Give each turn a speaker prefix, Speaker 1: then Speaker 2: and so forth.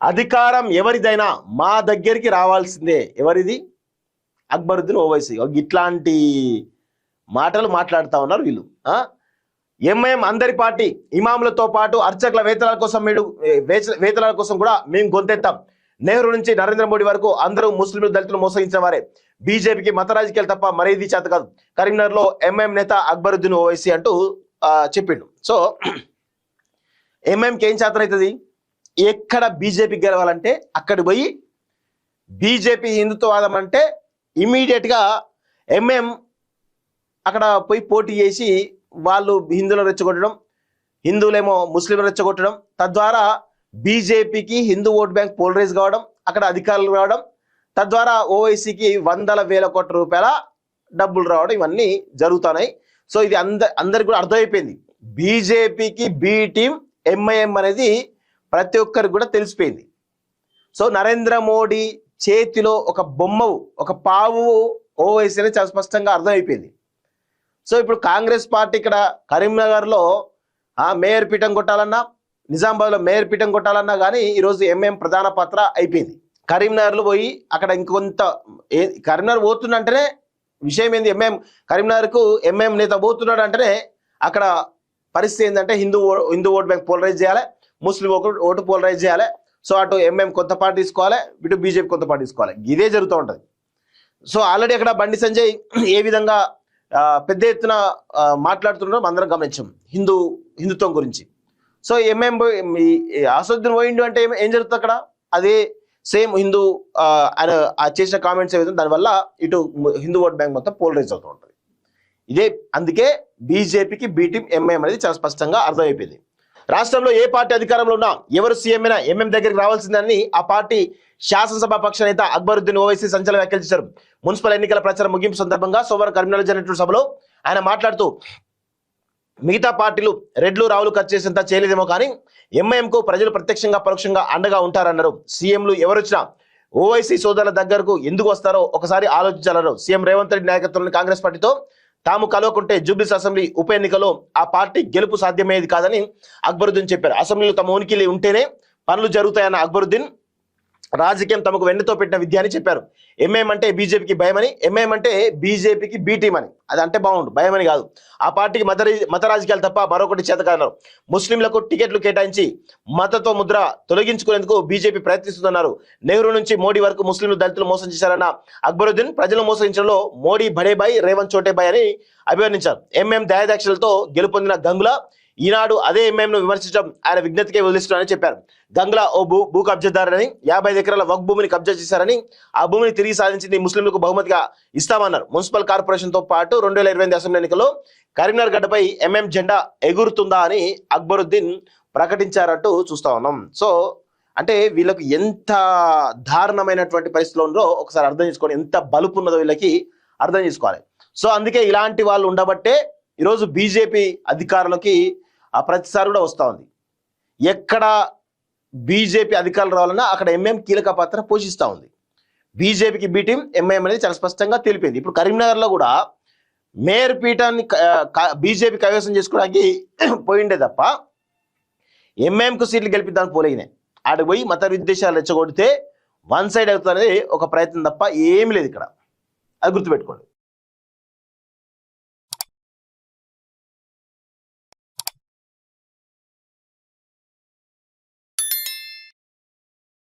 Speaker 1: అధికారం ఎవరిదైనా మా దగ్గరికి రావాల్సిందే. ఎవరిది? అక్బరుద్దీన్ ఓవైసీ. ఇట్లాంటి మాటలు మాట్లాడుతూ ఉన్నారు వీళ్ళు. ఎంఐఎం అందరి పార్టీ, ఇమాములతో పాటు అర్చకుల వేతనాల కోసం కూడా మేము గొంతెత్తాం. నెహ్రూ నుంచి నరేంద్ర మోడీ వరకు అందరూ ముస్లింలు దళితులు మోసగించిన వారే. బీజేపీకి మత రాజకీయాలు తప్ప మరేది చేత కాదు. కరీంనగర్ లో ఎంఐఎం నేత అక్బరుద్దీన్ ఓవైసీ అంటూ చెప్పిండు. సో ఎంఐఎంకి ఏం చేత అవుతుంది? ఎక్కడ బీజేపీ గెలవాలంటే అక్కడి పోయి బీజేపీ హిందుత్వవాదం అంటే ఇమీడియట్ గా ఎంఐఎం అక్కడ పోయి పోటీ చేసి వాళ్ళు హిందువులను రెచ్చగొట్టడం, హిందువులేమో ముస్లింలు రెచ్చగొట్టడం, తద్వారా బీజేపీకి హిందూ ఓట్ బ్యాంక్ పోలరైజ్ కావడం, అక్కడ అధికారులు రావడం, తద్వారా ఓవైసీకి వందల వేల కోట్ల రూపాయల డబ్బులు రావడం, ఇవన్నీ జరుగుతున్నాయి. సో ఇది అందరికి కూడా అర్థమైపోయింది. బీజేపీకి బి టీం ఎంఐఎం అనేది ప్రతి ఒక్కరికి కూడా తెలిసిపోయింది. సో నరేంద్ర మోడీ చేతిలో ఒక బొమ్మవు, ఒక పావు ఓవైసీ అనేది చాలా స్పష్టంగా అర్థమైపోయింది. సో ఇప్పుడు కాంగ్రెస్ పార్టీ ఇక్కడ కరీంనగర్లో మేయర్ పీఠం కొట్టాలన్నా, నిజామాబాద్లో మేయర్ పీఠం కొట్టాలన్నా కానీ ఈరోజు ఎంఐఎం ప్రధాన పాత్ర అయిపోయింది. కరీంనగర్లో పోయి అక్కడ ఇంకొంత కరీంనగర్ పోతుందంటేనే విషయం ఏంది? కరీంనగర్కు ఎంఐఎం నేత పోతున్నాడు అంటేనే అక్కడ పరిస్థితి ఏంటంటే హిందూ ఓట్ బ్యాంక్ పోలరైజ్ చేయాలి, ముస్లిం ఓటు పోలరైజ్ చేయాలి. సో అటు ఎంఐఎం కొత్త పార్టీ తీసుకోవాలి, ఇటు బీజేపీ కొత్త పార్టీ తీసుకోవాలి. ఇదే జరుగుతూ ఉంటుంది. సో ఆల్రెడీ అక్కడ బండి సంజయ్ ఏ విధంగా పెద్ద ఎత్తున మాట్లాడుతున్నారో అందరం గమనించాం హిందుత్వం గురించి. సో ఎంఐఎం అసదుద్దీన్ పోయిండు అంటే ఏం జరుగుతుంది అక్కడ? అదే సేమ్ హిందూ చేసిన కామెంట్స్ ఏవైతే దానివల్ల ఇటు హిందూ ఓట్ బ్యాంక్ మొత్తం పోలరైజ్ అవుతూ ఉంటుంది. ఇదే అందుకే బీజేపీకి బి టీం ఎంఐఎం అనేది చాలా స్పష్టంగా అర్థమైపోయింది. రాష్ట్రంలో ఏ పార్టీ అధికారంలో ఉన్నా ఎవరు సీఎం అయినా ఎంఐఎం దగ్గరికి రావాల్సిందని ఆ పార్టీ శాసనసభ పక్ష నేత అక్బరుద్దీన్ ఓవైసీ సంచలన వ్యాఖ్యలు చేశారు. మున్సిపల్ ఎన్నికల ప్రచారం ముగింపు సందర్భంగా సోమవారం కరీంనగర్ జరిగినటువంటి సభలో ఆయన మాట్లాడుతూ మిగతా పార్టీలు రెడ్లు రావులు ఖర్చు చేసేంత చేయలేదేమో కానీ ఎంఐఎంకు ప్రజలు ప్రత్యక్షంగా పరోక్షంగా అండగా ఉంటారన్నారు. సీఎంలు ఎవరొచ్చినా ఓవైసీ సోదరుల దగ్గరకు ఎందుకు వస్తారో ఒకసారి ఆలోచించాలన్నారు. సీఎం రేవంత్ రెడ్డి నాయకత్వంలోని కాంగ్రెస్ పార్టీతో తాము కలవకుంటే జూబ్లీస్ అసెంబ్లీ ఉప ఎన్నికలో ఆ పార్టీ గెలుపు సాధ్యమయ్యేది కాదని అక్బరుద్దీన్ చెప్పారు. అసెంబ్లీలో తమ ఉనికిలు ఉంటేనే పనులు జరుగుతాయన్న అక్బరుద్దీన్ రాజకీయం తమకు వెన్నుతో పెట్టిన విద్య అని చెప్పారు. ఎంఐఎం అంటే బీజేపీకి భయమని, ఎంఐఎం అంటే బీజేపీకి బి టీం అని. అది అంటే బాగుండు, భయమని కాదు. ఆ పార్టీకి మత రాజకీయాలు తప్ప మరొకటి చేత కాదన్నారు. ముస్లింలకు టికెట్లు కేటాయించి మతతో ముద్ర తొలగించుకునేందుకు బీజేపీ ప్రయత్నిస్తుందన్నారు. నెహ్రూ నుంచి మోడీ వరకు ముస్లింలు దళితులు మోసం చేశారన్న అక్బరుద్దీన్ ప్రజలు మోసగించడంలో మోడీ బడేబాయ్, రేవంత్ చోటేబాయ్ అని అభివర్ణించారు. ఎంఐఎం దయాదాక్షలతో గెలుపొందిన గంగుల ఈనాడు అదే ఎంఐఎంను విమర్శించడం ఆయన విజ్ఞతకే వదిలిస్తున్నారని చెప్పారు. గంగుల ఓ భూ కబ్జాదారని 55 ఎకరాల వక్ భూమిని కబ్జా చేశారని, ఆ భూమిని తిరిగి సాధించింది ముస్లింలకు బహుమతిగా ఇస్తామన్నారు. మున్సిపల్ కార్పొరేషన్ తో పాటు 2028 అసెంబ్లీ ఎన్నికల్లో కరీంనగర్ గడ్డపై ఎంఐఎం జెండా ఎగురుతుందా అని అక్బరుద్దీన్ ప్రకటించారంటూ చూస్తా ఉన్నాం. సో అంటే వీళ్ళకి ఎంత దారుణమైనటువంటి పరిస్థితుల్లో ఉందో ఒకసారి అర్థం చేసుకోండి, ఎంత బలుపు ఉన్నదో వీళ్ళకి అర్థం చేసుకోవాలి. సో అందుకే ఇలాంటి వాళ్ళు ఉండబట్టే ఈరోజు బీజేపీ అధికారులకి ఆ ప్రతిసారి కూడా వస్తూ ఉంది. ఎక్కడ బీజేపీ అధికారులు రావాలన్నా అక్కడ ఎంఐఎం కీలక పాత్ర పోషిస్తూ ఉంది. బీజేపీకి బి టీం ఎంఐఎం అనేది చాలా స్పష్టంగా తెలిపింది. ఇప్పుడు కరీంనగర్లో కూడా మేయర్ పీఠాన్ని బీజేపీ కైవసం చేసుకోవడానికి పోయిండే తప్ప ఎంఐఎంకు సీట్లు గెలిపిద్దానికి పోలేగినాయి. ఆడికి పోయి మత విద్వేషాలు రెచ్చగొడితే వన్ సైడ్ అవుతుంది అనేది ఒక ప్రయత్నం తప్ప ఏమీ లేదు ఇక్కడ. అది గుర్తుపెట్టుకోండి.